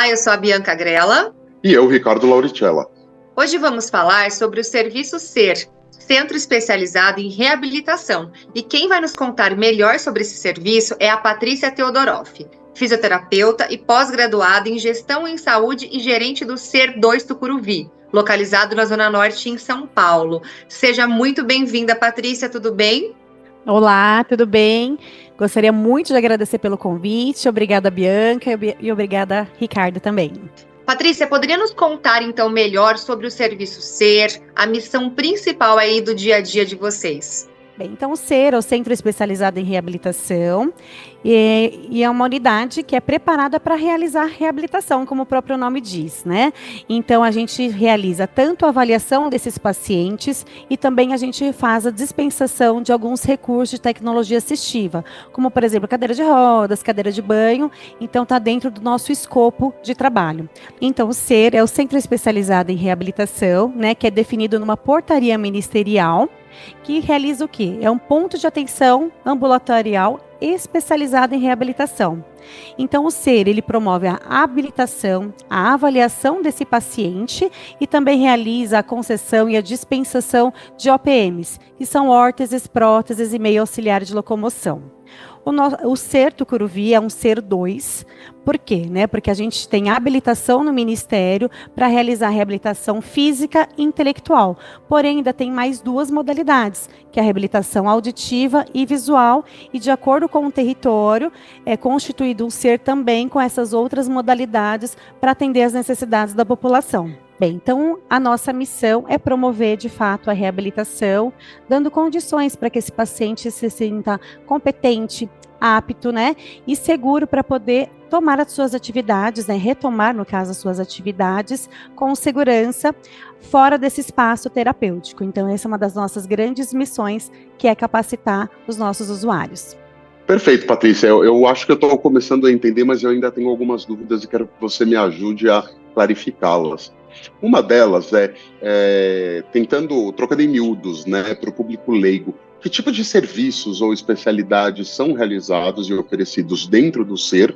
Olá, eu sou a Bianca Grella. E eu, Ricardo Lauricella. Hoje vamos falar sobre o Serviço SER, Centro Especializado em Reabilitação. E quem vai nos contar melhor sobre esse serviço é a Patrícia Teodoroff, fisioterapeuta e pós-graduada em Gestão em Saúde e gerente do SER 2 Tucuruvi, localizado na Zona Norte, em São Paulo. Seja muito bem-vinda, Patrícia, tudo bem? Olá, tudo bem? Gostaria muito de agradecer pelo convite. Obrigada, Bianca, e obrigada, Ricardo, também. Patrícia, poderia nos contar, então, melhor sobre o Serviço SER, a missão principal aí do dia a dia de vocês? Bem, então o SER é o Centro Especializado em Reabilitação e é uma unidade que é preparada para realizar reabilitação, como o próprio nome diz, né? Então a gente realiza tanto a avaliação desses pacientes e também a gente faz a dispensação de alguns recursos de tecnologia assistiva, como por exemplo cadeira de rodas, cadeira de banho, então está dentro do nosso escopo de trabalho. Então o SER é o Centro Especializado em Reabilitação, né, que é definido numa portaria ministerial, que realiza o quê? É um ponto de atenção ambulatorial especializado em reabilitação. Então, o SER, ele promove a habilitação, a avaliação desse paciente e também realiza a concessão e a dispensação de OPMs, que são órteses, próteses e meio auxiliar de locomoção. O SER Tucuruvi é um SER 2, por quê? Porque a gente tem habilitação no Ministério para realizar reabilitação física e intelectual, porém ainda tem mais duas modalidades, que é a reabilitação auditiva e visual, e de acordo com o território, é constituído um SER também com essas outras modalidades para atender às necessidades da população. Bem, então a nossa missão é promover de fato a reabilitação, dando condições para que esse paciente se sinta competente, apto, e seguro para poder tomar as suas atividades, retomar, no caso, as suas atividades com segurança fora desse espaço terapêutico. Então, essa é uma das nossas grandes missões, que é capacitar os nossos usuários. Perfeito, Patrícia. Eu acho que eu estou começando a entender, mas eu ainda tenho algumas dúvidas e quero que você me ajude a clarificá-las. Uma delas trocando em miúdos, para o público leigo, que tipo de serviços ou especialidades são realizados e oferecidos dentro do SER,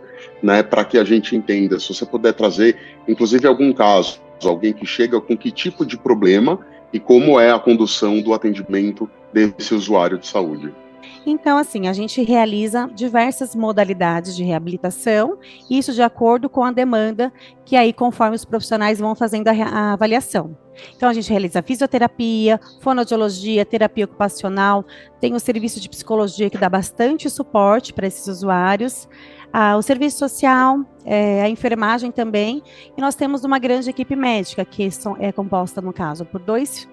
para que a gente entenda, se você puder trazer, inclusive, algum caso, alguém que chega com que tipo de problema e como é a condução do atendimento desse usuário de saúde. Então, assim, a gente realiza diversas modalidades de reabilitação, isso de acordo com a demanda, que aí conforme os profissionais vão fazendo a avaliação. Então, a gente realiza fisioterapia, fonoaudiologia, terapia ocupacional, tem o serviço de psicologia que dá bastante suporte para esses usuários, o serviço social, a enfermagem também, e nós temos uma grande equipe médica, que é composta, no caso, por dois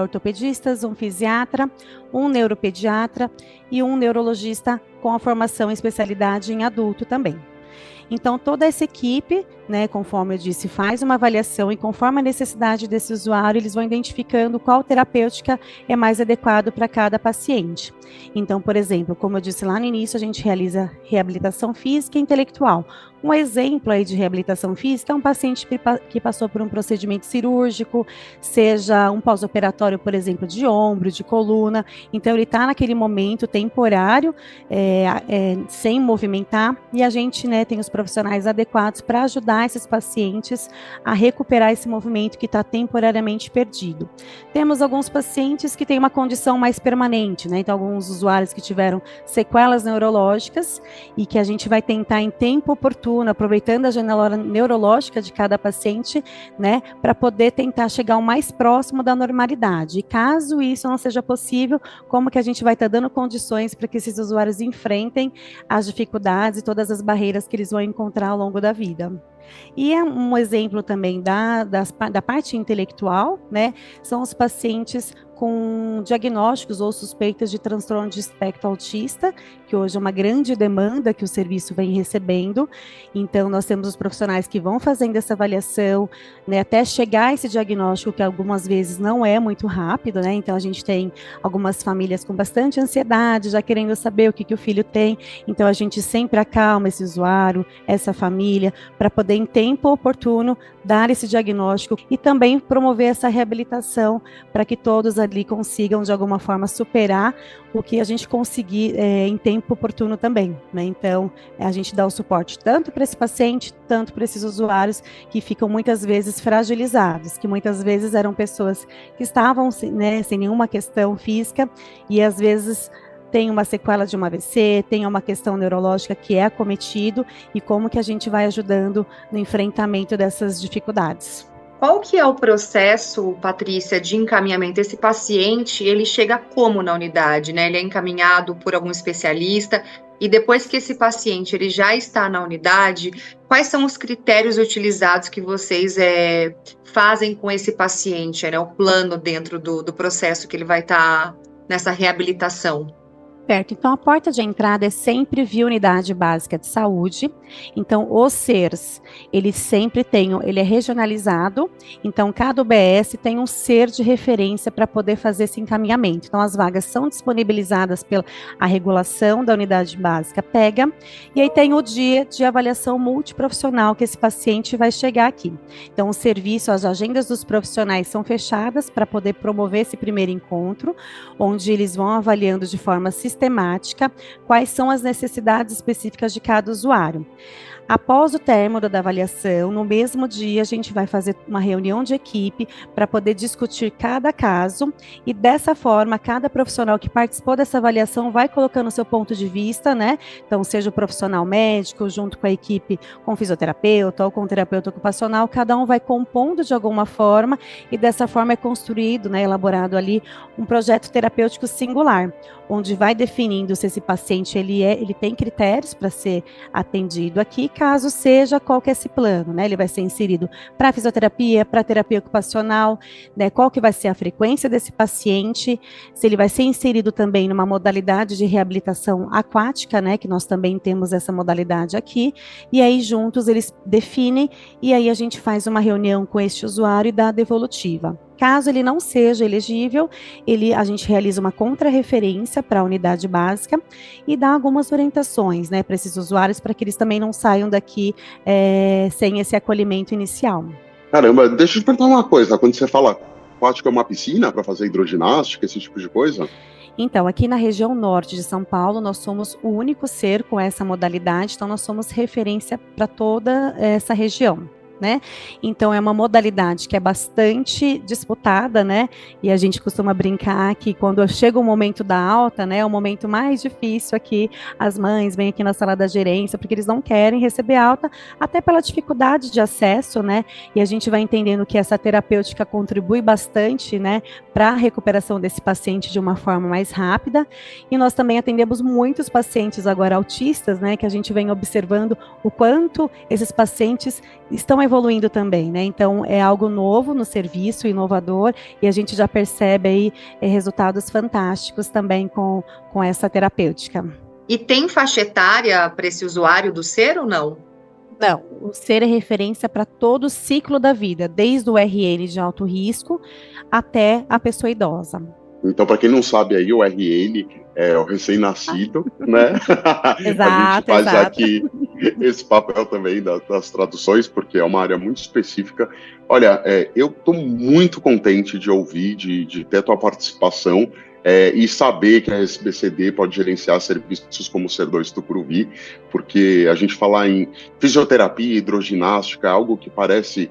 ortopedistas, um fisiatra, um neuropediatra e um neurologista com a formação em especialidade em adulto também. Então, toda essa equipe, conforme eu disse, faz uma avaliação e conforme a necessidade desse usuário, eles vão identificando qual terapêutica é mais adequado para cada paciente. Então, por exemplo, como eu disse lá no início, a gente realiza reabilitação física e intelectual. Um exemplo aí de reabilitação física é um paciente que passou por um procedimento cirúrgico, seja um pós-operatório, por exemplo, de ombro, de coluna. Então, ele está naquele momento temporário, sem movimentar, e a gente tem os profissionais adequados para ajudar esses pacientes a recuperar esse movimento que está temporariamente perdido. Temos alguns pacientes que têm uma condição mais permanente, então alguns usuários que tiveram sequelas neurológicas e que a gente vai tentar em tempo oportuno, aproveitando a janela neurológica de cada paciente, para poder tentar chegar o mais próximo da normalidade. E caso isso não seja possível, como que a gente vai estar dando condições para que esses usuários enfrentem as dificuldades e todas as barreiras que eles vão encontrar ao longo da vida. E um exemplo também da parte intelectual, são os pacientes com diagnósticos ou suspeitas de transtorno de espectro autista, que hoje é uma grande demanda que o serviço vem recebendo. Então, nós temos os profissionais que vão fazendo essa avaliação, até chegar a esse diagnóstico, que algumas vezes não é muito rápido, Então, a gente tem algumas famílias com bastante ansiedade, já querendo saber o que o filho tem. Então, a gente sempre acalma esse usuário, essa família, para poder, em tempo oportuno, dar esse diagnóstico e também promover essa reabilitação para que todos ali consigam, de alguma forma, superar o que a gente conseguir em tempo oportuno também, né? Então, a gente dá o suporte tanto para esse paciente, tanto para esses usuários que ficam muitas vezes fragilizados, que muitas vezes eram pessoas que estavam, né, sem nenhuma questão física e às vezes tem uma sequela de um AVC, tem uma questão neurológica que é acometido e como que a gente vai ajudando no enfrentamento dessas dificuldades. Qual que é o processo, Patrícia, de encaminhamento? Esse paciente, ele chega como na unidade, né? Ele é encaminhado por algum especialista e depois que esse paciente ele já está na unidade, quais são os critérios utilizados que vocês fazem com esse paciente, né? O plano dentro do processo que ele vai estar nessa reabilitação? Certo, então a porta de entrada é sempre via unidade básica de saúde, então os SERs, ele é regionalizado, então cada UBS tem um SER de referência para poder fazer esse encaminhamento, então as vagas são disponibilizadas pela regulação da unidade básica PEGA, e aí tem o dia de avaliação multiprofissional que esse paciente vai chegar aqui, então o serviço, as agendas dos profissionais são fechadas para poder promover esse primeiro encontro, onde eles vão avaliando de forma sistemática quais são as necessidades específicas de cada usuário. Após o término da avaliação, no mesmo dia, a gente vai fazer uma reunião de equipe para poder discutir cada caso e, dessa forma, cada profissional que participou dessa avaliação vai colocando o seu ponto de vista, né? Então, seja o profissional médico, junto com a equipe, com o fisioterapeuta ou com o terapeuta ocupacional, cada um vai compondo de alguma forma e, dessa forma, é construído, né, elaborado ali, um projeto terapêutico singular, onde vai definindo se esse paciente ele tem critérios para ser atendido aqui, caso seja, qual que é esse plano, né? Ele vai ser inserido para fisioterapia, para terapia ocupacional, né? Qual que vai ser a frequência desse paciente, se ele vai ser inserido também numa modalidade de reabilitação aquática, né? Que nós também temos essa modalidade aqui, e aí juntos eles definem, e aí a gente faz uma reunião com este usuário e dá a devolutiva. Caso ele não seja elegível, a gente realiza uma contrarreferência para a unidade básica e dá algumas orientações, né, para esses usuários, para que eles também não saiam daqui sem esse acolhimento inicial. Caramba, deixa eu te perguntar uma coisa. Quando você fala aquática, é uma piscina para fazer hidroginástica, esse tipo de coisa? Então, aqui na região norte de São Paulo, nós somos o único SER com essa modalidade, então nós somos referência para toda essa região, né? Então é uma modalidade que é bastante disputada, né? E a gente costuma brincar que quando chega o momento da alta, né, é o momento mais difícil aqui, as mães vêm aqui na sala da gerência porque eles não querem receber alta, até pela dificuldade de acesso, né? E a gente vai entendendo que essa terapêutica contribui bastante, né, para a recuperação desse paciente de uma forma mais rápida. E nós também atendemos muitos pacientes agora autistas, né, que a gente vem observando o quanto esses pacientes estão evoluindo também, né? Então é algo novo no serviço, inovador, e a gente já percebe aí resultados fantásticos também com essa terapêutica. E tem faixa etária para esse usuário do SER ou não? Não, o SER é referência para todo o ciclo da vida, desde o RN de alto risco até a pessoa idosa. Então, para quem não sabe aí, o RN é o recém-nascido, né? Exato, a gente faz exato. aqui esse papel também das traduções, porque é uma área muito específica. Olha, eu estou muito contente de ouvir, de ter a tua participação e saber que a SBCD pode gerenciar serviços como o SER2 Tucuruvi, porque a gente falar em fisioterapia, hidroginástica, é algo que parece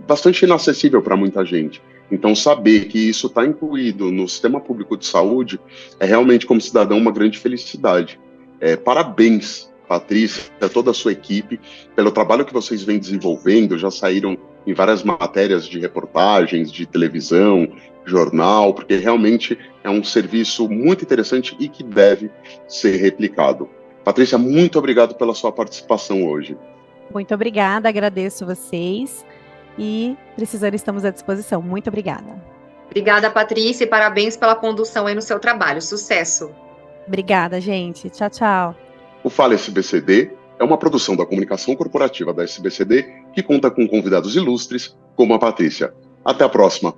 bastante inacessível para muita gente. Então, saber que isso está incluído no sistema público de saúde é realmente, como cidadão, uma grande felicidade. Parabéns, Patrícia, a toda a sua equipe, pelo trabalho que vocês vêm desenvolvendo. Já saíram em várias matérias de reportagens, de televisão, jornal, porque realmente é um serviço muito interessante e que deve ser replicado. Patrícia, muito obrigado pela sua participação hoje. Muito obrigada, agradeço vocês. E precisando, estamos à disposição. Muito obrigada. Obrigada, Patrícia, e parabéns pela condução aí no seu trabalho. Sucesso. Obrigada, gente. Tchau, tchau. O Fala SBCD é uma produção da comunicação corporativa da SBCD que conta com convidados ilustres como a Patrícia. Até a próxima.